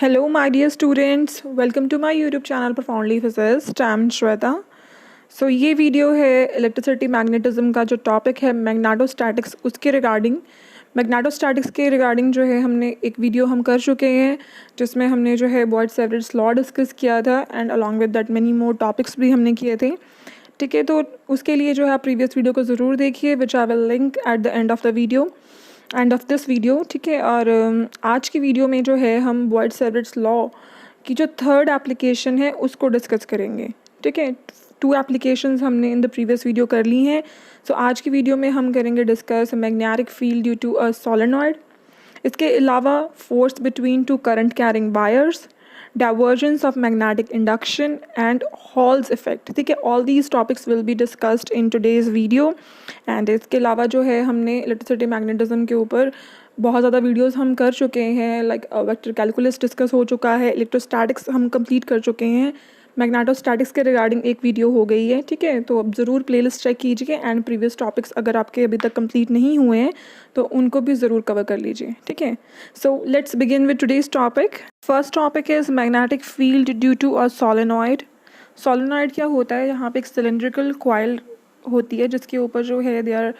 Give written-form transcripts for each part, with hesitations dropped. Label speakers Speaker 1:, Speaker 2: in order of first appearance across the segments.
Speaker 1: Hello, my dear students. Welcome to my YouTube channel Profoundly Physicist. I'm Shweta. सो ये video है electricity magnetism का जो topic है magnetostatics उसके रिगार्डिंग। मैग्नेटोस्टैटिक्स के रिगार्डिंग जो है हमने एक वीडियो हम कर चुके हैं जिसमें हमने जो है बॉयड-सैवरेज लॉ डिस्कस किया था and along with that many more topics भी हमने किए थे। ठीक है, तो उसके लिए जो है आप प्रीवियस वीडियो को ज़रूर देखिए which I will link at the end of the video end of this video. ठीक है, और आज की वीडियो में जो है हम बॉयड-सैवरेज लॉ की जो थर्ड एप्लीकेशन है उसको डिस्कस करेंगे। ठीक है, 2 एप्लीकेशंस हमने इन द प्रीवियस वीडियो कर ली हैं। सो आज की वीडियो में हम करेंगे discuss magnetic field due to a solenoid. इसके अलावा force between 2 current carrying wires, divergence of magnetic induction and Hall's effect। ठीक है, all these topics will be discussed in today's video। and इसके अलावा जो है हमने इलेक्ट्रिसिटी मैग्नेटिज्म के ऊपर बहुत ज़्यादा वीडियोस हम कर चुके हैं, लाइक वेक्टर कैलकुलस डिस्कस हो चुका है, इलेक्ट्रोस्टैटिक्स हम कंप्लीट कर चुके हैं, मैग्नेटोस्टैटिक्स के रिगार्डिंग एक वीडियो हो गई है। ठीक है, तो अब ज़रूर प्लेलिस्ट चेक कीजिए एंड प्रीवियस टॉपिक्स अगर आपके अभी तक कंप्लीट नहीं हुए हैं तो उनको भी ज़रूर कवर कर लीजिए। ठीक है, so let's begin with today's topic. First topic is magnetic field due to a solenoid. Solenoid क्या होता है? यहाँ पे एक सिलेंड्रिकल कॉइल होती है जिसके ऊपर जो है they are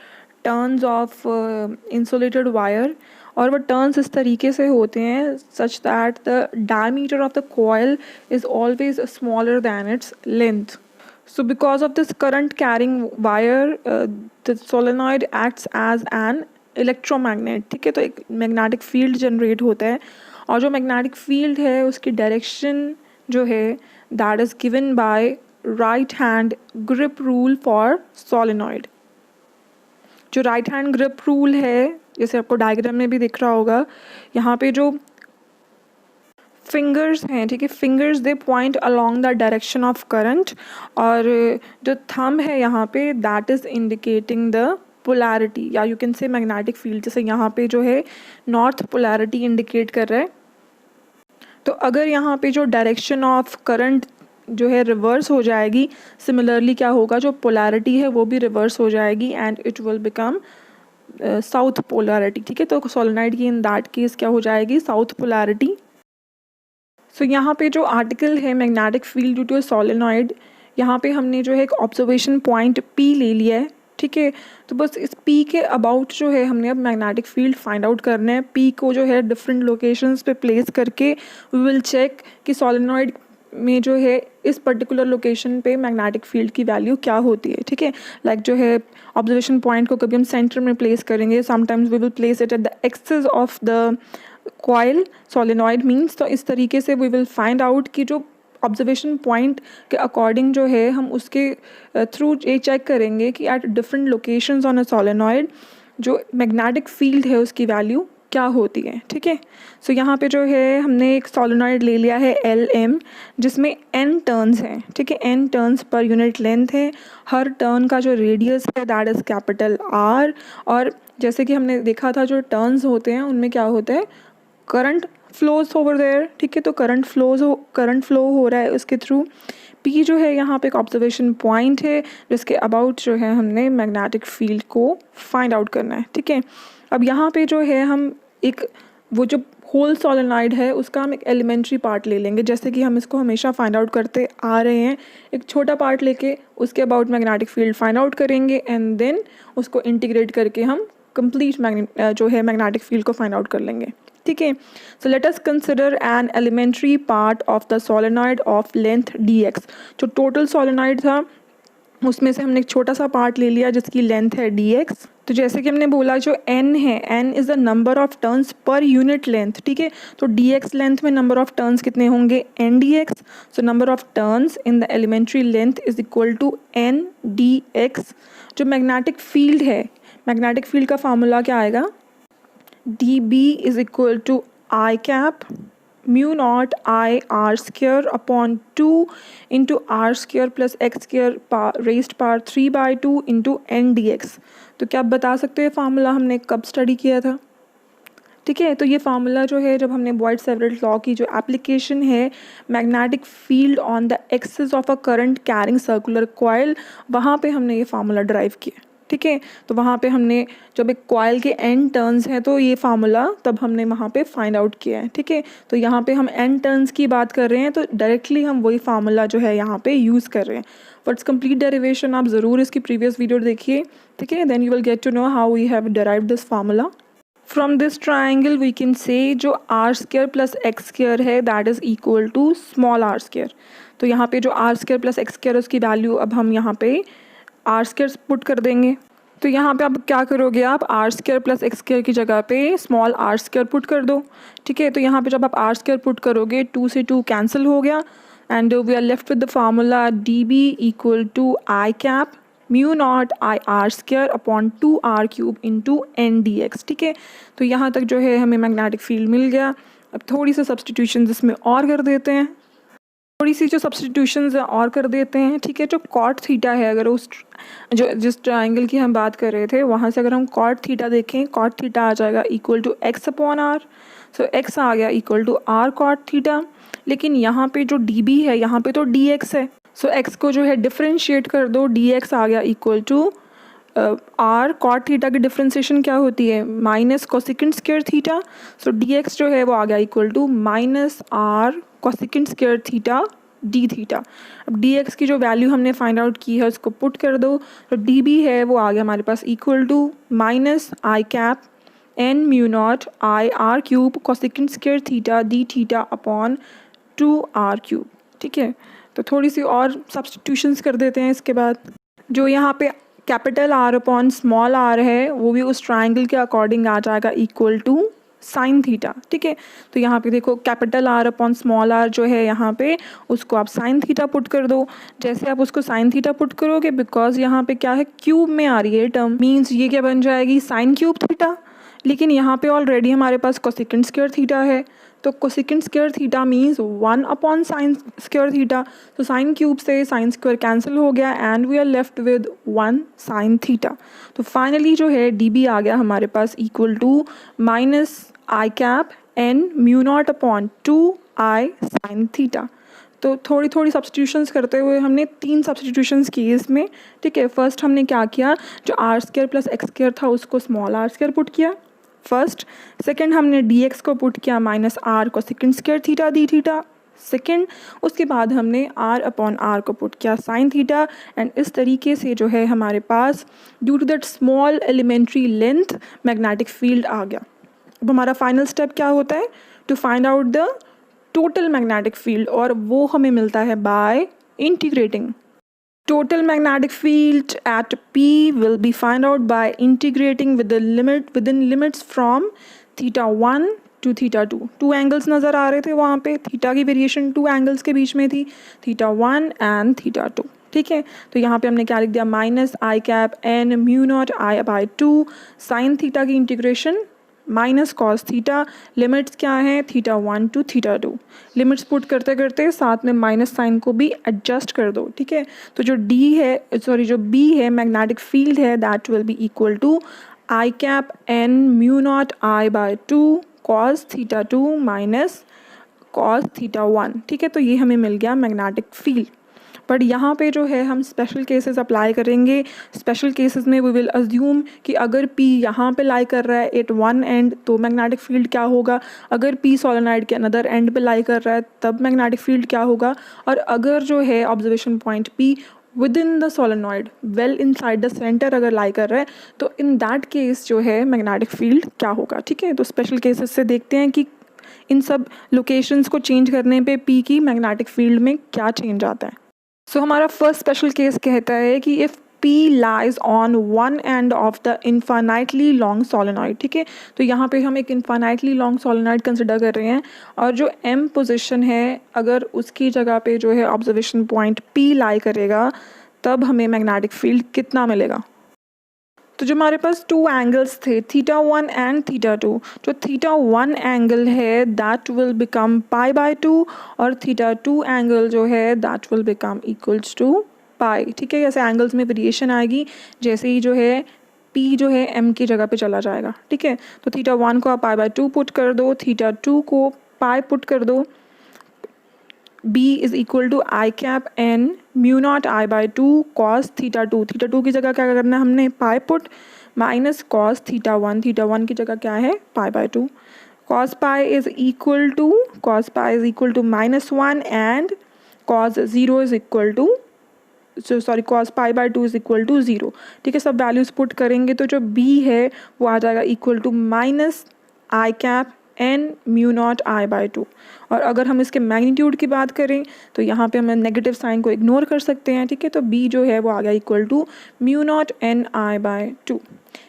Speaker 1: turns of insulated wire, और वो टर्न्स इस तरीके से होते हैं such that the diameter of the coil is always smaller than its length. So because of this current carrying wire, the solenoid acts as an electromagnet। ठीक है, तो एक मैग्नेटिक फील्ड जनरेट होता है और जो मैग्नेटिक फील्ड है उसकी डायरेक्शन जो है that is given by right hand grip rule for solenoid. जो राइट हैंड ग्रिप रूल है जैसे आपको डायग्राम में भी दिख रहा होगा, यहाँ पे जो फिंगर्स हैं, ठीक है, fingers they point along the direction of current, और जो थंब है यहाँ पे that is indicating the polarity, या you can say magnetic field. जैसे यहाँ पे जो है नॉर्थ पोलैरिटी इंडिकेट कर रहा है, तो अगर यहाँ पे जो डायरेक्शन ऑफ करंट जो है रिवर्स हो जाएगी, सिमिलरली क्या होगा, जो पोलैरिटी है वो भी रिवर्स हो जाएगी and it will become south polarity. ठीक है, तो सोलेनॉइड की इन दैट केस क्या हो जाएगी, साउथ पोलैरिटी। सो यहाँ पे जो आर्टिकल है magnetic field due to a solenoid, यहाँ पे हमने जो है एक ऑब्जर्वेशन पॉइंट P ले लिया है। ठीक है, तो बस इस P के अबाउट जो है हमने अब मैग्नेटिक फील्ड फाइंड आउट करना है। P को जो है डिफरेंट लोकेशंस पे प्लेस करके वी विल चेक कि सोलेनॉइड में जो है इस पर्टिकुलर लोकेशन पे मैग्नेटिक फील्ड की वैल्यू क्या होती है। ठीक है, लाइक जो है ऑब्जर्वेशन पॉइंट को कभी हम सेंटर में प्लेस करेंगे, sometimes we will place it at the axis of the coil solenoid means. तो इस तरीके से वी विल फाइंड आउट कि जो ऑब्जर्वेशन पॉइंट के अकॉर्डिंग जो है हम उसके थ्रू ये चेक करेंगे कि at different locations on a solenoid जो मैग्नेटिक फील्ड है उसकी वैल्यू क्या होती है। ठीक है, सो यहाँ पे जो है हमने एक सोलेनॉइड ले लिया है LM जिसमें n टर्न्स हैं। ठीक है, n turns per unit length है, हर टर्न का जो रेडियस है दैट इज़ कैपिटल R, और जैसे कि हमने देखा था जो टर्न्स होते हैं उनमें क्या होता है, करंट फ्लोज ओवर देयर। ठीक है, तो करंट फ्लो हो रहा है उसके थ्रू। P जो है यहाँ पे एक ऑब्जर्वेशन पॉइंट है जिसके अबाउट जो है हमने मैग्नेटिक फील्ड को फाइंड आउट करना है। ठीक है, अब यहाँ पे जो है हम एक वो जो होल सोलेनॉइड है उसका हम एक एलिमेंट्री पार्ट ले लेंगे, जैसे कि हम इसको हमेशा फाइंड आउट करते आ रहे हैं। एक छोटा पार्ट लेके उसके about magnetic field find out करेंगे एंड देन उसको इंटीग्रेट करके हम कंप्लीट जो है मैग्नेटिक फील्ड को फाइंड आउट कर लेंगे। ठीक है, so let us consider an elementary part of the solenoid of length dx। जो टोटल सोलेनॉइड था उसमें से हमने एक छोटा सा पार्ट ले लिया जिसकी लेंथ है dx। तो जैसे कि हमने बोला जो n है, n is the number of turns per unit length. ठीक है, तो dx लेंथ में नंबर ऑफ टर्न्स कितने होंगे, n dx। So number of turns in the elementary length is equal to n dx। जो मैग्नेटिक फील्ड है, magnetic field का formula क्या आएगा, dB is equal to I cap mu naught I r square upon 2 into r square plus x square raised power 3/2 into n dx। तो क्या आप बता सकते हैं फार्मूला हमने कब स्टडी किया था? ठीक है, तो ये फार्मूला जो है जब हमने बॉयड-सैवरेज लॉ की जो एप्लीकेशन है magnetic field on the axis of a current carrying circular coil, वहाँ पे हमने ये फार्मूला ड्राइव किया। ठीक है। तो वहाँ पे हमने जब एक कॉइल के एन टर्न्स हैं तो ये फार्मूला तब हमने वहाँ पे फाइंड आउट किया है, ठीक है। तो यहाँ पे हम एन टर्न्स की बात कर रहे हैं तो डायरेक्टली हम वही फार्मूला जो है यहाँ पे यूज़ कर रहे हैं। फॉर इट्स कंप्लीट डेरिवेशन आप ज़रूर इसकी प्रीवियस वीडियो देखिए, ठीक है। Then you will get to know how we have derived this formula. From this triangle we can say जो r square plus x square है that is equal to small r square. तो यहाँ पे जो r square plus x square उसकी value अब हम यहाँ पे आर स्क्वायर पुट कर देंगे। तो यहाँ पे आप क्या करोगे, आप r square plus x square की जगह पे स्मॉल आर स्क्वायर पुट कर दो, ठीक है। तो यहाँ पे जब आप आर स्क्वायर पुट करोगे 2 से 2 कैंसिल हो गया and we are left with the formula d B equal to I cap mu not I r square upon 2r cube into n d x, ठीक है। तो यहाँ तक जो है हमें मैग्नेटिक फील्ड मिल गया। अब थोड़ी सी सब्सटीट्यूशन इसमें और कर देते हैं, थोड़ी सी जो सब्सटीट्यूशंस और कर देते हैं, ठीक है। जो कॉट थीटा है, अगर उस जो जिस ट्राइंगल की हम बात कर रहे थे वहाँ से अगर हम कॉट थीटा देखें, कॉट थीटा आ जाएगा equal to x upon r. So x आ गया equal to r cot theta. लेकिन यहाँ पे जो डी बी है यहाँ पे तो डी एक्स है। सो एक्स को जो है डिफ्रेंशिएट कर दो, डी एक्स आ गया equal to r cot theta की डिफ्रेंसिएशन क्या होती है, minus cosecant square theta. So d x जो है वो आ गया equal to minus r cosecant square theta d theta. अब डी एक्स की जो वैल्यू हमने फाइंड आउट की है उसको पुट कर दो, तो डी बी है वो आ गया हमारे पास equal to minus I cap n mu not I r cube cosecant square theta d theta upon 2r cube, ठीक है। तो थोड़ी सी और सब्सटीट्यूशंस कर देते हैं। इसके बाद जो यहाँ पे capital R upon small r है वो भी उस ट्राइंगल के अकॉर्डिंग आ जाएगा इक्वल टू साइन थीटा, ठीक है। तो यहाँ पे देखो capital R upon small r जो है यहाँ पे उसको आप साइन थीटा पुट कर दो। जैसे आप उसको साइन थीटा पुट करोगे, बिकॉज यहाँ पे क्या है क्यूब में आ रही है टर्म, मीन्स ये क्या बन जाएगी साइन क्यूब थीटा। लेकिन यहाँ पे ऑलरेडी हमारे पास कोसेकेंट स्क्वायर थीटा है, तो cosecant square theta means 1 upon sine square theta. तो साइन क्यूब से साइन स्क्वायर कैंसिल हो गया and we are left with 1 sine theta. तो फाइनली जो है डी बी आ गया हमारे पास equal to minus I cap n mu not upon 2i sine theta. तो थोड़ी थोड़ी सब्सटीट्यूशंस करते हुए हमने 3 सब्सटीट्यूशंस की इसमें, ठीक है। फर्स्ट हमने क्या किया, जो r square plus x square था उसको स्मॉल आर स्क्वायर पुट किया फर्स्ट। सेकंड हमने डी एक्स को पुट किया minus r cosecant square theta d theta second. उसके बाद हमने आर अपॉन आर को पुट किया साइन थीटा एंड इस तरीके से जो है हमारे पास due to that small elementary length magnetic field आ गया। अब हमारा फाइनल स्टेप क्या होता है, to find out the total magnetic field, और वो हमें मिलता है by integrating. Total magnetic field at P will be found out by integrating with the within limits from theta 1 to theta 2। 2 angles नज़र आ रहे थे वहाँ पे, थीटा की वेरिएशन 2 एंगल्स के बीच में थी, थीटा 1 एंड थीटा 2, ठीक है। तो यहाँ पे हमने क्या लिख दिया, minus I cap n mu not I by 2 sine theta की integration minus cos theta, limits क्या हैं theta 1 to theta 2। Limits put करते करते साथ में माइनस साइन को भी एडजस्ट कर दो, ठीक है। तो जो जो बी है मैग्नेटिक फील्ड है that will be equal to I cap n mu not I by 2 cos theta 2 minus cos theta 1, ठीक है। तो ये हमें मिल गया मैग्नेटिक फील्ड। बट यहाँ पे जो है हम स्पेशल केसेस अप्लाई करेंगे। स्पेशल केसेस में वी विल अज्यूम कि अगर P यहाँ पे लाई कर रहा है एट वन एंड तो मैग्नेटिक फील्ड क्या होगा, अगर P सोलेनॉइड के अनदर एंड पे लाई कर रहा है तब मैग्नेटिक फील्ड क्या होगा, और अगर जो है observation point P with in the solenoid well inside the centre अगर लाई कर रहा है तो इन दैट केस जो है मैग्नेटिक फील्ड क्या होगा, ठीक है। तो स्पेशल केसेस से देखते हैं कि इन सब लोकेशंस को चेंज करने पे P की मैग्नेटिक फील्ड में क्या चेंज आता है। सो हमारा फर्स्ट स्पेशल केस कहता है कि if P lies on one end of the infinitely long solenoid, ठीक है। तो यहाँ पे हम एक infinitely long solenoid कंसिडर कर रहे हैं और जो M पोजिशन है अगर उसकी जगह पे जो है ऑब्जर्वेशन पॉइंट P लाई करेगा तब हमें मैग्नेटिक फील्ड कितना मिलेगा। तो जो हमारे पास 2 एंगल्स थे थीटा 1 एंड थीटा 2, जो थीटा 1 एंगल है that will become pi by 2 और थीटा 2 एंगल जो है that will become equals to pi, ठीक है। ऐसे एंगल्स में वेरिएशन आएगी जैसे ही जो है P जो है M की जगह पे चला जाएगा, ठीक है। तो थीटा 1 को आप पाई बाय 2 पुट कर दो, थीटा 2 को पाई पुट कर दो, b is equal to I cap n mu not I by two cos theta two की जगह क्या करना है हमने pi put, minus cos theta one की जगह क्या है pi by two, cos pi is equal to -1 and cos 0 is equal to cos pi by 2 is equal to 0। ठीक है, सब वैल्यूज पुट करेंगे तो जो b है वो आ जाएगा equal to minus I cap n mu not I by two. और अगर हम इसके मैग्नीट्यूड की बात करें तो यहाँ पे हम नेगेटिव साइन को इग्नोर कर सकते हैं। ठीक है, तो b जो है वो आ गया equal to mu not n I by two.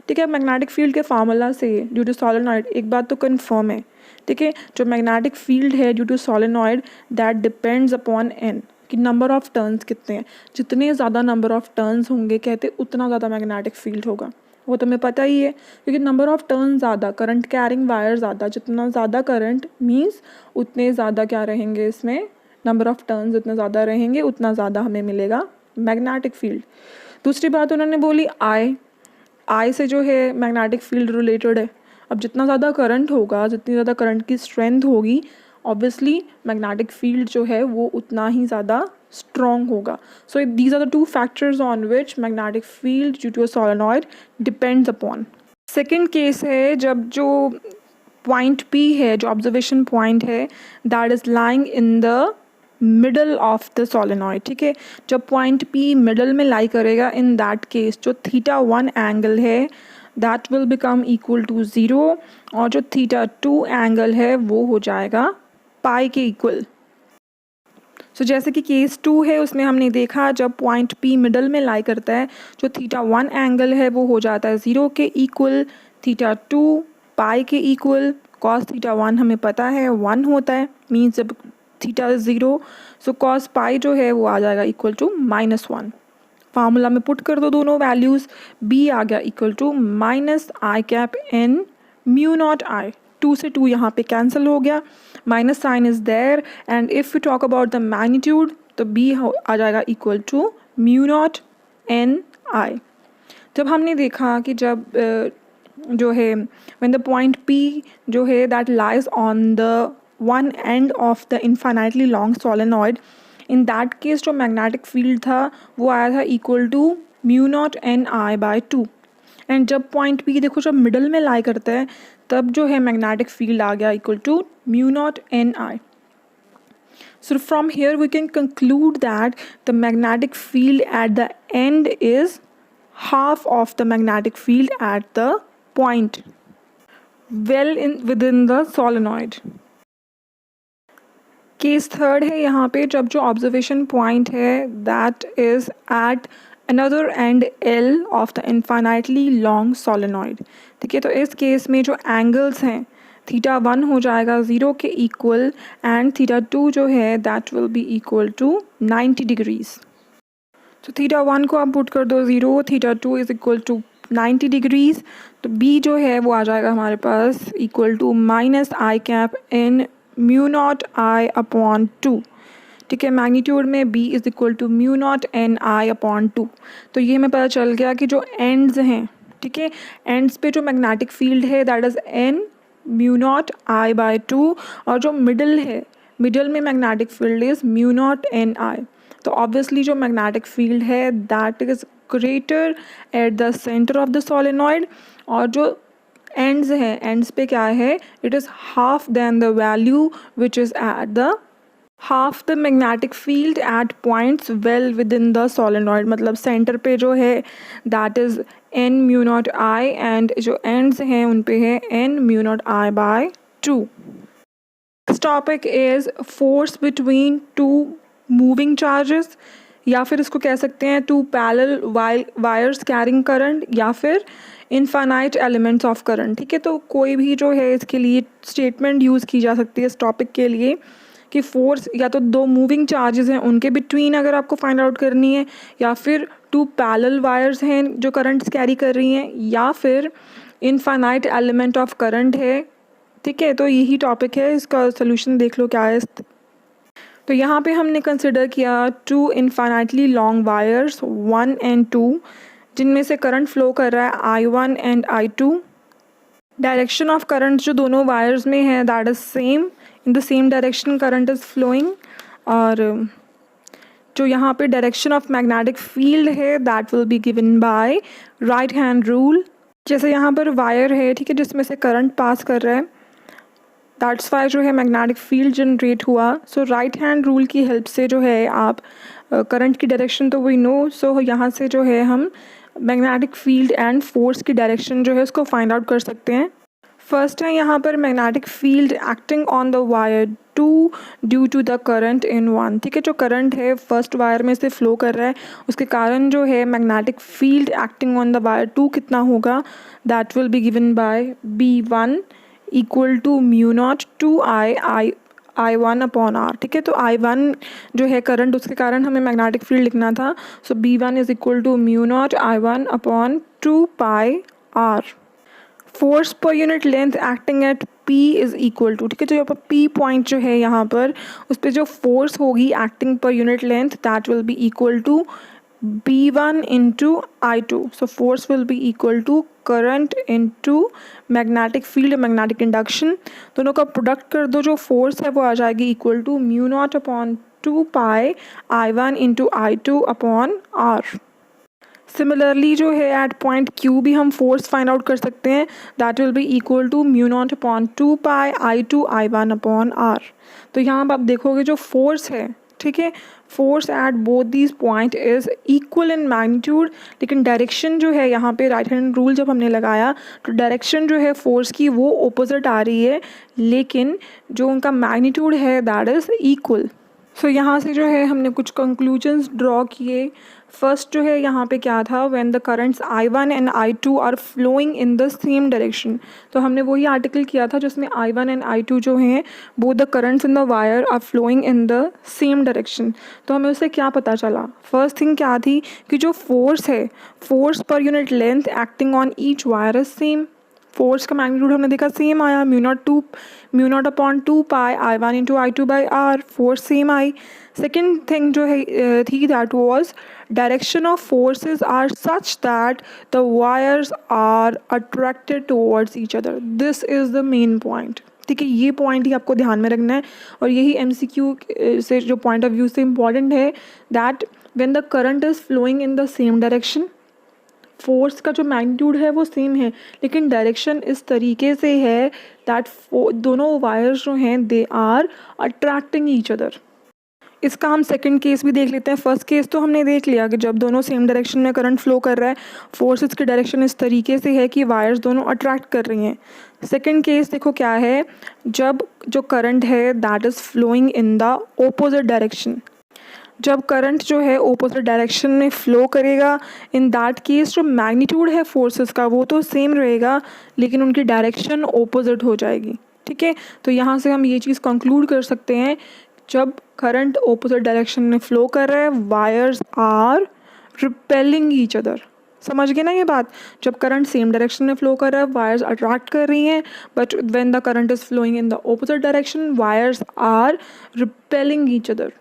Speaker 1: ठीक है, मैग्नेटिक फील्ड के फार्मूला से ड्यू टू सोलेनॉइड एक बात तो कन्फर्म है। ठीक है, जो मैग्नेटिक फील्ड है due to solenoid that depends upon n, कि नंबर ऑफ टर्न्स कितने हैं। जितने ज़्यादा नंबर ऑफ टर्न्स होंगे कहते उतना ज़्यादा मैग्नेटिक फील्ड होगा, वो तो हमें पता ही है, क्योंकि नंबर ऑफ टर्न ज़्यादा, करंट कैरिंग वायर ज़्यादा, जितना ज़्यादा करंट मीन्स उतने ज़्यादा क्या रहेंगे इसमें, नंबर ऑफ टर्न्स जितने ज़्यादा रहेंगे उतना ज़्यादा हमें मिलेगा मैग्नेटिक फील्ड। दूसरी बात उन्होंने बोली आई से जो है मैग्नेटिक फील्ड रिलेटेड है। अब जितना ज़्यादा करंट होगा, जितनी ज़्यादा करंट की स्ट्रेंथ होगी, ऑब्वियसली मैग्नेटिक फील्ड जो है वो उतना ही ज़्यादा स्ट्रॉन्ग होगा। So these are the two factors on which magnetic field due to a solenoid depends upon. Second case है जब जो पॉइंट P है, जो ऑब्जर्वेशन पॉइंट है, that is lying in the middle of the solenoid. ठीक है, जब point P middle में लाई करेगा, इन दैट केस जो थीटा वन एंगल है that will become equal to 0 और जो थीटा टू एंगल है वो हो जाएगा पाई के इक्वल। सो जैसे कि केस 2 है उसमें हमने देखा जब पॉइंट P मिडल में लाई करता है, जो थीटा वन एंगल है वो हो जाता है 0 के इक्वल, थीटा टू पाई के इक्वल, कॉस थीटा वन हमें पता है 1 होता है, मीन्स जब थीटा 0, सो कॉस पाई जो है वो आ जाएगा इक्वल टू -1। फार्मूला में पुट कर दो दोनों वैल्यूज़, b आ गया equal to minus I cap n mu not i, 2 से 2 यहाँ पे कैंसिल हो गया, minus sign is there, and if you talk about the magnitude तो b आ जाएगा equal to mu not n i. जब हमने देखा कि जब जो है व्हेन द पॉइंट P जो है that lies on the one end of the infinitely long solenoid, in that case जो मैग्नेटिक फील्ड था वो आया था equal to mu not n I by two. And जब पॉइंट P देखो जब मिडल में लाई करता है तब जो है मैग्नेटिक फील्ड आ गया equal to mu not n I. So from here we can conclude that the magnetic field at the end is half of the magnetic field at the point within the solenoid. Case third है यहाँ पे जब जो observation point है that is at another and L of the infinitely long solenoid. ठीक है, तो इस केस में जो एंगल्स हैं थीटा वन हो जाएगा 0 के इक्वल एंड थीटा टू जो है that will be equal to 90 degrees. तो थीटा वन को आप पुट कर दो 0, theta two is equal to 90 degrees, तो b जो है वो आ जाएगा हमारे पास equal to minus I cap n mu not I upon 2। ठीक है, मैग्नीट्यूड में b is equal to mu not n i upon 2। तो ये हमें पता चल गया कि जो एंड्स हैं, ठीक है, एंड्स पे जो मैग्नेटिक फील्ड है that is N mu not I by 2, और जो मिडल है, मिडल में magnetic field is mu not n i. तो ऑब्वियसली जो मैग्नेटिक फील्ड है that is greater at the centre of the solenoid, और जो एंड्स हैं, एंड्स पे क्या है, it is half than the value which is at the half the magnetic field at points well with in the solenoid. मतलब centre पे जो है that is N mu not I, and जो ends हैं उन पे है an mu not I by 2। Next topic is force between two moving charges, या फिर इसको कह सकते हैं two parallel wires carrying current, या फिर इनफाइनाइट एलिमेंट्स ऑफ करंट। ठीक है, तो कोई भी जो है इसके लिए स्टेटमेंट यूज़ की जा सकती है इस टॉपिक के लिए कि फोर्स या तो दो मूविंग चार्जेस हैं उनके बिटवीन अगर आपको फाइंड आउट करनी है, या फिर टू पैरेलल वायर्स हैं जो करंट्स कैरी कर रही हैं, या फिर इनफाइनाइट एलिमेंट ऑफ करंट है। ठीक है, तो यही टॉपिक है, इसका सोल्यूशन देख लो क्या है। तो यहाँ पे हमने कंसिडर किया two infinitely long wires 1 and 2, जिनमें से करंट फ्लो कर रहा है I1 and I2। Direction of current जो दोनों वायर्स में है that is same, in the same direction current is flowing, और जो यहाँ पे डायरेक्शन ऑफ मैग्नेटिक फील्ड है that will be given by right hand rule. जैसे यहाँ पर वायर है, ठीक है, जिसमें से करंट पास कर रहा है, दैट्स वाई जो है मैग्नेटिक फील्ड जनरेट हुआ। सो राइट हैंड रूल की हेल्प से जो है आप करंट की डायरेक्शन तो वी नो, सो यहाँ से जो है हम मैग्नेटिक फील्ड एंड फोर्स की डायरेक्शन जो है उसको फाइंड आउट कर सकते हैं। फर्स्ट है यहाँ पर magnetic field acting on the wire 2 due to the current in 1, ठीक है, जो करंट है फर्स्ट वायर में से फ्लो कर रहा है उसके कारण जो है magnetic field acting on the wire 2 कितना होगा, that will be given by B1 equal to mu naught 2 I1 upon R, ठीक है। तो I1 जो है करंट, उसके कारण हमें मैग्नेटिक फील्ड लिखना था, so B1 is equal to mu naught I1 upon 2 pi R. Force per unit length acting at P is equal to, ठीक है, जो यहाँ पर P पॉइंट जो है यहाँ पर उस पर जो फोर्स होगी acting per unit length that will be equal to B1 into I2। So force will be equal to current into magnetic field, magnetic induction, दोनों का प्रोडक्ट कर दो, जो फोर्स है वो आ जाएगी equal to mu not upon 2 pi I1 into I2 upon R. Similarly जो है एट पॉइंट Q भी हम फोर्स फाइंड आउट कर सकते हैं, that will be equal to mu not upon 2 pi I2 I1 upon R. तो यहाँ पर आप देखोगे जो फोर्स है, ठीक है, force at both these point is equal in magnitude, लेकिन डायरेक्शन जो है यहाँ पे राइट हैंड रूल जब हमने लगाया तो डायरेक्शन जो है फोर्स की वो ऑपोजिट आ रही है, लेकिन जो उनका मैग्नीट्यूड है दैट इज़ इक्वल। सो यहाँ से जो है हमने कुछ कंक्लूजन्स ड्रॉ किए। फर्स्ट जो है यहाँ पे क्या था, when the currents I1 and I2 are flowing in the same direction, तो हमने वही आर्टिकल किया था जिसमें I1 एंड I2 जो हैं both the currents in the wire are flowing in the same direction. तो हमें उससे क्या पता चला, फर्स्ट थिंग क्या थी कि जो फोर्स है, force per unit length acting on each wire is same. Force का मैग्नीट्यूड हमने देखा सेम आया, mu not upon 2 pi I1 into I2 by R, force same आई। सेकेंड थिंग जो है थी that was direction of forces are such that the wires are attracted towards each other, this is the main point, ठीक है, ये point ही आपको ध्यान में रखना है और यही MCQ से जो पॉइंट ऑफ व्यू से इम्पॉर्टेंट है, that when the current is flowing in the same direction, force का जो मैग्नीट्यूड है वो सेम है, लेकिन डायरेक्शन इस तरीके से है दैट दोनों वायर्स जो हैं they are attracting each other. इसका हम सेकंड केस भी देख लेते हैं। फर्स्ट केस तो हमने देख लिया कि जब दोनों सेम डायरेक्शन में करंट फ्लो कर रहा है, फोर्सेस की डायरेक्शन इस तरीके से है कि वायर्स दोनों अट्रैक्ट कर रही हैं। सेकंड केस देखो क्या है, जब जो करंट है that is flowing in the opposite direction, जब करंट जो है ऑपोजिट डायरेक्शन में फ़्लो करेगा, इन दैट केस जो मैग्नीट्यूड है फोर्सेस का वो तो सेम रहेगा, लेकिन उनकी डायरेक्शन ऑपोजिट हो जाएगी, ठीक है। तो यहाँ से हम ये चीज़ कंक्लूड कर सकते हैं, जब करंट ऑपोजिट डायरेक्शन में फ़्लो कर रहा है wires are repelling each other. समझ गए ना ये बात, जब करंट सेम डायरेक्शन में फ़्लो कर रहा है वायर्स अट्रैक्ट कर रही हैं, but when the current is flowing in the opposite direction wires are repelling each other.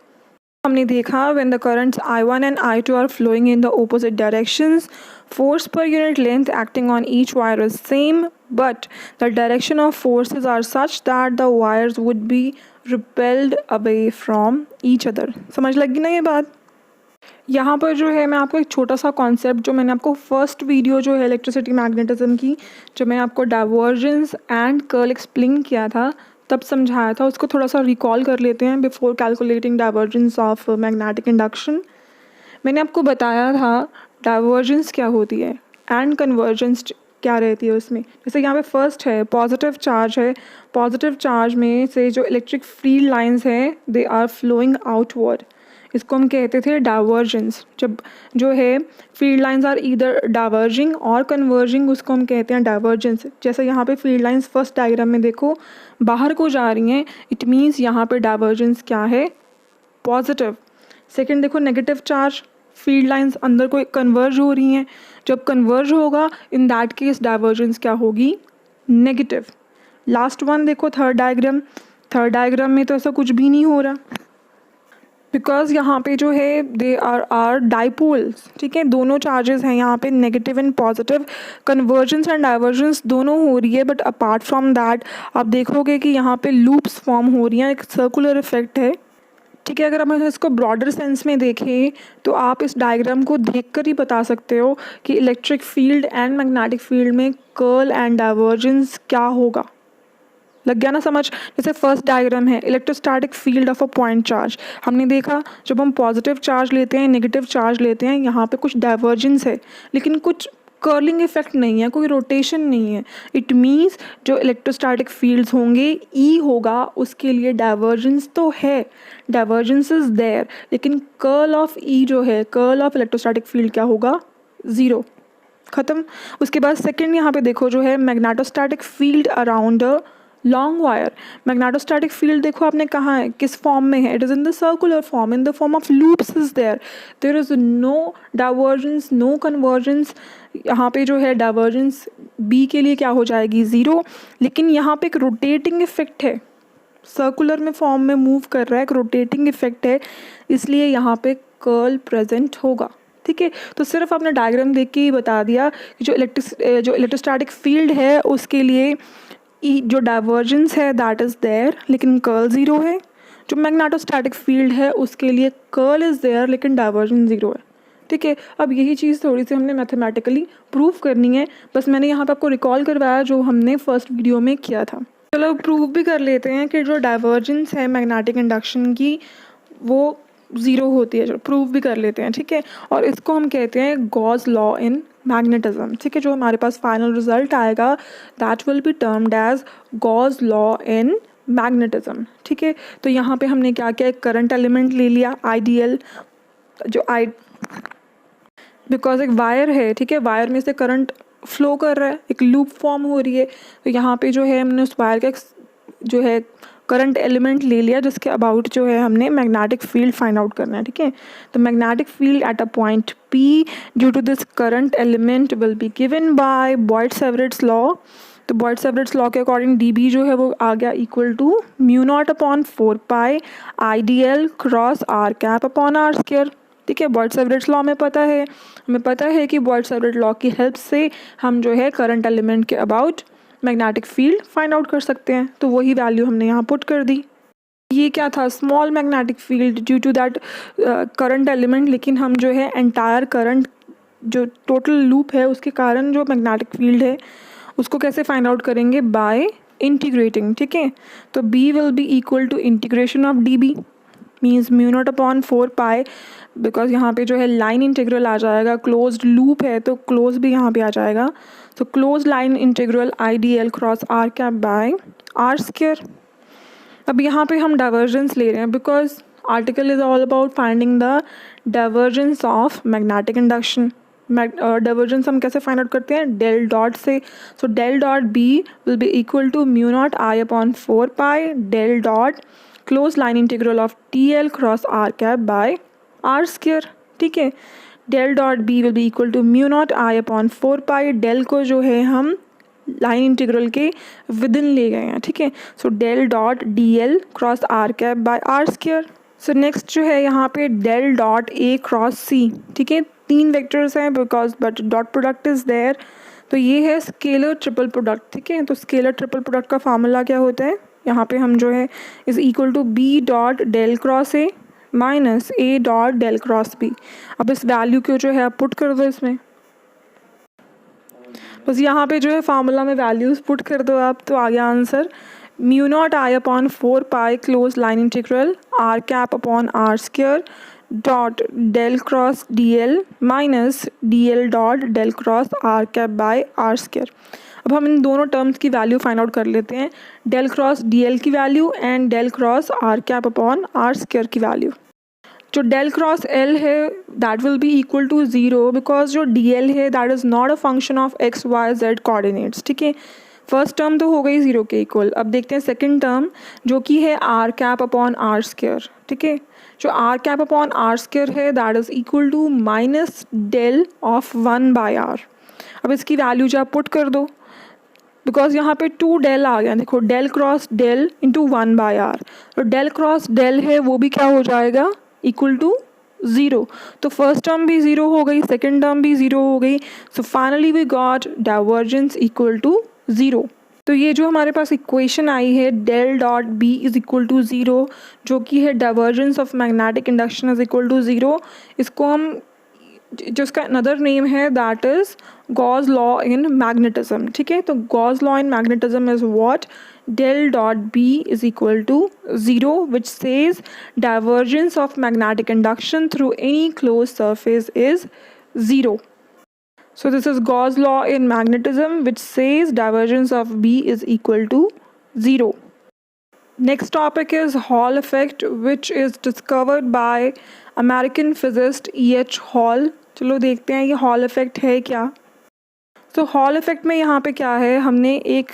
Speaker 1: हमने देखा when the currents I1 and I2 are flowing in the opposite directions, force per unit length acting on each wire is same, but the direction of forces are such that the wires would be repelled away from each other। समझ लगी ना ये बात। यहाँ पर जो है मैं आपको एक छोटा सा कॉन्सेप्ट जो मैंने आपको फर्स्ट वीडियो जो है इलेक्ट्रिसिटी मैग्नेटिज्म की, जो मैंने आपको डाइवर्जेंस एंड कर्ल एक्सप्लेन किया था तब समझाया था, उसको थोड़ा सा रिकॉल कर लेते हैं before calculating divergence of magnetic induction. मैंने आपको बताया था डाइवर्जेंस क्या होती है एंड कन्वर्जेंस क्या रहती है उसमें। जैसे यहाँ पे फर्स्ट है पॉजिटिव चार्ज है, पॉजिटिव चार्ज में से जो इलेक्ट्रिक फील्ड लाइंस हैं दे आर फ्लोइंग आउटवर्ड, इसको हम कहते थे डाइवर्जेंस। जब जो है field lines are either diverging और कन्वर्जिंग, उसको हम कहते हैं डाइवर्जेंस। जैसे यहाँ पे फील्ड लाइंस फर्स्ट डायग्राम में देखो बाहर को जा रही हैं, इट मीन्स यहाँ पे डाइवर्जेंस क्या है, पॉजिटिव। सेकंड देखो नेगेटिव चार्ज, फील्ड लाइंस अंदर को कन्वर्ज हो रही हैं, जब कन्वर्ज होगा इन दैट केस डाइवर्जेंस क्या होगी, नेगेटिव। लास्ट वन देखो थर्ड डायग्राम में तो ऐसा कुछ भी नहीं हो रहा, बिकॉज यहाँ पे जो है दे आर डाइपोल्स, ठीक है, दोनों चार्जेस हैं यहाँ पे negative and positive, convergence and divergence दोनों हो रही है। बट अपार्ट फ्रॉम दैट आप देखोगे कि यहाँ पे लूप्स फॉर्म हो रही हैं, एक सर्कुलर इफेक्ट है। ठीक है, अगर हम इसको ब्रॉडर सेंस में देखें तो आप इस डायग्राम को देखकर ही बता सकते हो कि electric field and magnetic field में कर्ल एंड डाइवर्जेंस क्या होगा। लग गया ना समझ। जैसे फर्स्ट डायग्राम है electrostatic field of a point charge, हमने देखा जब हम पॉजिटिव चार्ज लेते हैं नेगेटिव चार्ज लेते हैं यहाँ पे कुछ डाइवर्जेंस है लेकिन कुछ कर्लिंग इफेक्ट नहीं है, कोई रोटेशन नहीं है। इट मीन्स जो इलेक्ट्रोस्टैटिक फील्ड्स होंगे ई होगा उसके लिए डाइवर्जेंस तो है, डाइवर्जेंस इज देयर, लेकिन कर्ल ऑफ ई जो है कर्ल ऑफ इलेक्ट्रोस्टैटिक फील्ड क्या होगा, ज़ीरो, ख़त्म। उसके बाद सेकंड यहाँ पे देखो जो है magnetostatic field around a long wire. Magnetostatic field देखो आपने कहाँ है, किस फॉर्म में है, it is in the circular form, in the form of loops is there is no divergence no convergence. यहाँ पे जो है डाइवर्जेंस बी के लिए क्या हो जाएगी, ज़ीरो, लेकिन यहाँ पे एक रोटेटिंग इफेक्ट है, सर्कुलर में फॉर्म में मूव कर रहा है, एक रोटेटिंग इफेक्ट है, इसलिए यहाँ पे कर्ल प्रेजेंट होगा। ठीक है, तो सिर्फ आपने डायग्राम देख के ही बता दिया कि जो इलेक्ट्रोस्टैटिक फील्ड है उसके लिए जो डाइवर्जेंस है दैट इज़ देयर लेकिन कर्ल ज़ीरो है, जो मैग्नेटोस्टैटिक फील्ड है उसके लिए कर्ल इज़ देयर लेकिन डाइवर्जेंस ज़ीरो है। ठीक है, अब यही चीज़ थोड़ी सी हमने मैथमेटिकली प्रूव करनी है, बस मैंने यहाँ पे आपको रिकॉल करवाया जो हमने फर्स्ट वीडियो में किया था। चलो प्रूव भी कर लेते हैं कि जो डाइवर्जेंस है मैग्नेटिक इंडक्शन की वो ज़ीरो होती है, चलो प्रूव भी कर लेते हैं। ठीक है, और इसको हम कहते हैं गॉस लॉ इन मैग्नेटिज्म। ठीक है, जो हमारे पास फाइनल रिजल्ट आएगा that will be termed as Gauss law in magnetism. ठीक है, तो यहाँ पे हमने क्या किया, एक करंट एलिमेंट ले लिया आइडियल, जो बिकॉज एक वायर है, ठीक है, वायर में से करंट फ्लो कर रहा है, एक लूप फॉर्म हो रही है, तो यहाँ पे जो है हमने उस वायर का जो है करंट एलिमेंट ले लिया जिसके अबाउट जो है हमने मैग्नेटिक फील्ड फाइंड आउट करना है। ठीक है, तो magnetic field at a point p due to this current element will be given by Biot Savart's law. तो बॉयड-सेवरेट्स लॉ के अकॉर्डिंग डी बी जो है वो आ गया equal to mu not upon 4 i d l cross r cap upon r square. ठीक है, बॉयड-सेवरेट्स law में पता है, हमें पता है कि बॉयड-सेवरेट लॉ की हेल्प से हम जो है करंट एलिमेंट के about magnetic field find out कर सकते हैं, तो वही वैल्यू हमने यहाँ पुट कर दी। ये क्या था, small magnetic field due to that current element, लेकिन हम जो है एंटायर करंट जो टोटल लूप है उसके कारण जो मैग्नेटिक फील्ड है उसको कैसे फाइंड आउट करेंगे, बाय इंटीग्रेटिंग। ठीक है, तो B will be equal to integration of d B means mu not upon 4 because यहाँ पे जो है लाइन इंटीग्रल आ जाएगा, क्लोज्ड लूप है तो क्लोज भी यहाँ पे आ जाएगा, तो close line integral I d l cross r cap by r square. अब यहाँ पे हम डाइवर्जेंस ले रहे हैं because article is all about finding the divergence of magnetic induction. Divergence हम कैसे फाइंड आउट करते हैं, डेल डॉट से, so del dot B will be equal to mu not I upon 4 del dot close line integral of t l cross r cap by r square. ठीक है, del dot B will be equal to mu not I upon 4 del को जो है हम line integral के within ले गए हैं। ठीक है, so del dot d l cross r cap by r square. So next जो है यहाँ पे del dot A cross C. ठीक है, 3 वेक्टर्स हैं because but dot product is there, तो ये है स्केलर ट्रिपल प्रोडक्ट। ठीक है, तो स्केलर ट्रिपल प्रोडक्ट का फार्मूला क्या होता है, यहाँ पे हम जो है is equal to B dot del cross A minus A dot del cross B. अब इस वैल्यू को जो है आप पुट कर दो इसमें, बस यहाँ पे जो है फार्मूला में वैल्यूज़ पुट कर दो आप, तो आ गया answer mu not I upon 4 close line integral r cap upon r square dot del cross d l minus d l dot del cross r cap by r square. अब हम इन दोनों terms की वैल्यू फाइंड आउट कर लेते हैं, del cross d l की value and del cross r cap upon r square की value. जो डेल क्रॉस एल है that will be equal to 0 because जो डी एल है that is not a function of x y z coordinates. ठीक है, first term तो हो गई 0 के इक्वल। अब देखते हैं सेकंड टर्म जो कि है r cap upon r square. ठीक है, जो r cap upon r square है that is equal to minus del of 1 by r. अब इसकी वैल्यू जो आप पुट कर दो बिकॉज यहाँ पे 2 डेल आ गया, देखो del cross del into 1 by r, तो डेल क्रॉस डेल है वो भी क्या हो जाएगा, इक्वल टू 0। तो फर्स्ट टर्म भी 0 हो गई, सेकेंड टर्म भी 0 हो गई, so finally we got divergence equal to 0। तो ये जो हमारे पास इक्वेशन आई है del dot B is equal to zero, जो कि है divergence of magnetic induction is equal to zero, इसको हम जो इसका अनदर नेम है that is Gauss law in magnetism. ठीक है, तो Gauss law in magnetism is what, del dot B is equal to zero which says divergence of magnetic induction through any close surface is zero. So this is Gauss law in magnetism which says divergence of B is equal to 0. Next topic is Hall effect which is discovered by American physicist E.H. Hall. चलो देखते हैं ये Hall effect है क्या। तो Hall effect में यहाँ पे क्या है, हमने एक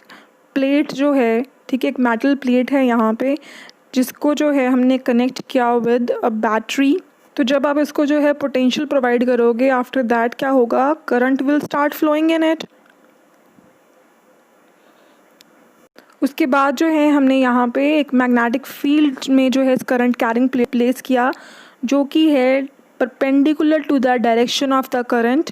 Speaker 1: प्लेट जो है, ठीक है, एक मेटल प्लेट है यहाँ पे, जिसको जो है हमने कनेक्ट किया विद अ बैटरी। तो जब आप इसको जो है पोटेंशियल प्रोवाइड करोगे, आफ्टर दैट क्या होगा, current will start flowing in it. उसके बाद जो है हमने यहाँ पे एक मैग्नेटिक फील्ड में जो है इस करंट कैरिंग प्लेस किया, जो कि है perpendicular to the direction of the current.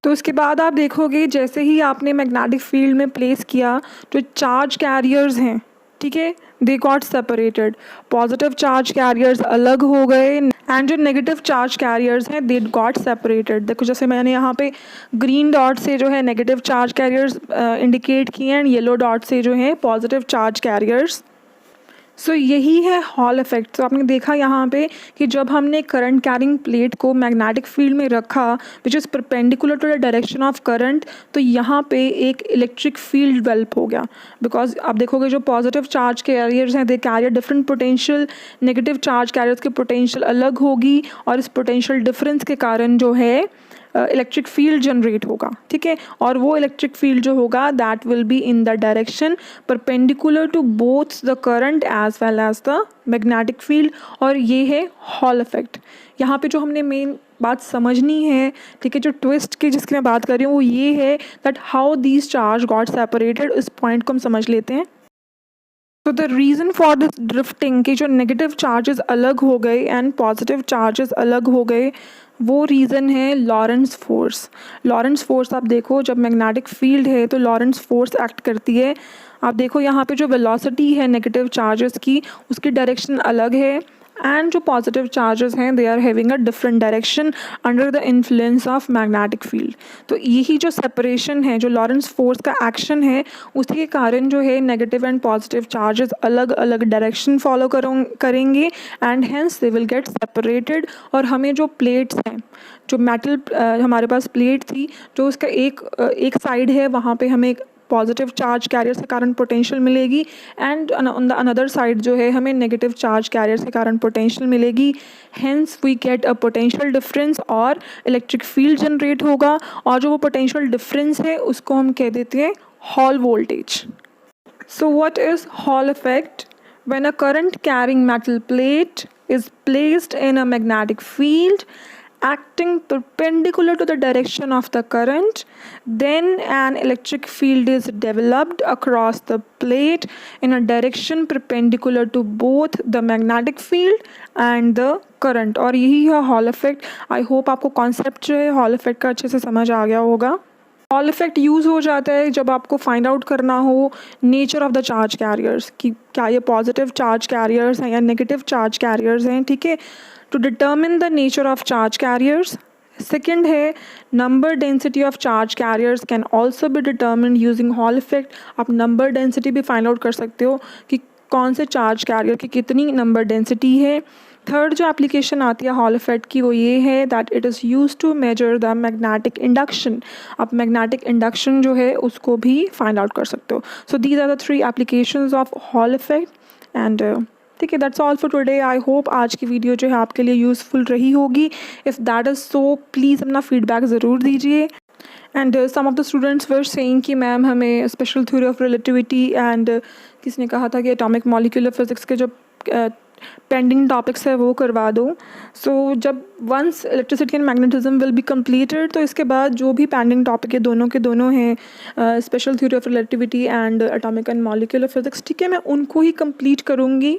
Speaker 1: तो उसके बाद आप देखोगे जैसे ही आपने मैग्नेटिक फील्ड में प्लेस किया, जो चार्ज कैरियर्स हैं, ठीक है, they got separated. Positive charge carriers अलग हो गए एंड जो नेगेटिव चार्ज कैरियर्स हैं दे गॉट सेपरेटेड। देखो जैसे मैंने यहाँ पे ग्रीन डॉट से जो है नेगेटिव चार्ज कैरियर्स इंडिकेट किए एंड येलो डॉट से जो है पॉजिटिव चार्ज कैरियर्स। सो यही है हॉल इफेक्ट। तो आपने देखा यहाँ पे कि जब हमने करंट कैरिंग प्लेट को मैग्नेटिक फील्ड में रखा which is perpendicular to the direction of current, तो यहाँ पे एक इलेक्ट्रिक फील्ड डेवलप हो गया। बिकॉज आप देखोगे जो पॉजिटिव चार्ज कैरियर्स हैं they carrier different potential, negative charge carriers की पोटेंशियल अलग होगी और इस पोटेंशियल डिफरेंस के कारण जो है इलेक्ट्रिक फील्ड जनरेट होगा। ठीक है, और वो इलेक्ट्रिक फील्ड जो होगा that will be in the direction perpendicular to both the current as well as the magnetic field, और ये है हॉल इफेक्ट। यहाँ पे जो हमने मेन बात समझनी है, ठीक है, जो ट्विस्ट की जिसकी मैं बात कर रही हूँ वो ये है that how these charge got separated. इस पॉइंट को हम समझ लेते हैं। तो the reason for this drifting कि जो नेगेटिव चार्जेस अलग हो गए एंड पॉजिटिव चार्जेस अलग हो गए, वो रीज़न है लॉरेंट्ज़ फोर्स। लॉरेंट्ज़ फोर्स आप देखो, जब मैग्नेटिक फील्ड है तो लॉरेंट्ज़ फोर्स एक्ट करती है। आप देखो यहाँ पे जो वेलोसिटी है नेगेटिव चार्जेस की, उसकी डायरेक्शन अलग है एंड जो पॉजिटिव चार्जेस हैं they are having a different direction under the influence of magnetic field. तो यही जो सेपरेशन है, जो लॉरेंट्ज़ फोर्स का एक्शन है, उसके कारण जो है नेगेटिव एंड पॉजिटिव चार्जेस अलग अलग डायरेक्शन फॉलो करेंगे and hence they will get separated. और हमें जो प्लेट्स हैं, जो मेटल हमारे पास प्लेट थी, जो उसका एक साइड है वहाँ पे हमें पॉजिटिव चार्ज कैरियर के कारण पोटेंशियल मिलेगी and on the another side जो है हमें नेगेटिव चार्ज कैरियर के कारण पोटेंशियल मिलेगी। Hence we get a potential difference और इलेक्ट्रिक फील्ड जनरेट होगा, और जो वो पोटेंशियल डिफरेंस है उसको हम कह देते हैं hall voltage. So what is hall effect? When a current carrying metal plate is placed in a magnetic field acting perpendicular to the direction of the current, then an electric field is developed across the plate in a direction perpendicular to both the magnetic field and the current। और यही है Hall effect. I hope आपको concept जो है Hall effect का अच्छे से समझ आ गया होगा। हॉल इफेक्ट यूज़ हो जाता है जब आपको फाइंड आउट करना हो nature of the charge carriers, कि क्या ये पॉजिटिव चार्ज कैरियर्स हैं या नेगेटिव चार्ज कैरियर्स हैं। ठीक है, to determine the nature of charge carriers. Second है number density of charge carriers can also be determine using Hall effect. आप नंबर डेंसिटी भी फाइंड आउट कर सकते हो कि कौन से चार्ज कैरियर की कितनी नंबर डेंसिटी है। थर्ड जो एप्लीकेशन आती है हॉल इफेक्ट की वो ये है that it is use to measure the magnetic induction. आप मैग्नेटिक इंडक्शन जो है उसको भी फाइंड आउट कर सकते हो। So these are the 3 applications of Hall effect and ठीक है, that's all for today. I hope आज की वीडियो जो है आपके लिए यूज़फुल रही होगी। If that is so please अपना फीडबैक ज़रूर दीजिए। And some of the students were saying कि मैम हमें special theory of relativity and किसने कहा था कि एटॉमिक मॉलिक्यूलर फिजिक्स के जो पेंडिंग टॉपिक्स है वो करवा दो। सो जब once electricity and magnetism will be completed, तो इसके बाद जो भी पेंडिंग टॉपिक है दोनों के दोनों हैं special theory of relativity and atomic and molecular physics, ठीक है, मैं उनको ही कंप्लीट करूँगी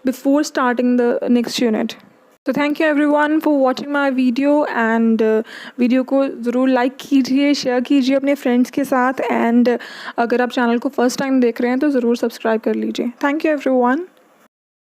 Speaker 1: before starting the next unit. तो thank you everyone for watching my video and video को ज़रूर लाइक कीजिए, शेयर कीजिए अपने फ्रेंड्स के साथ, एंड अगर आप चैनल को फर्स्ट टाइम देख रहे हैं तो ज़रूर सब्सक्राइब कर लीजिए। Thank you everyone.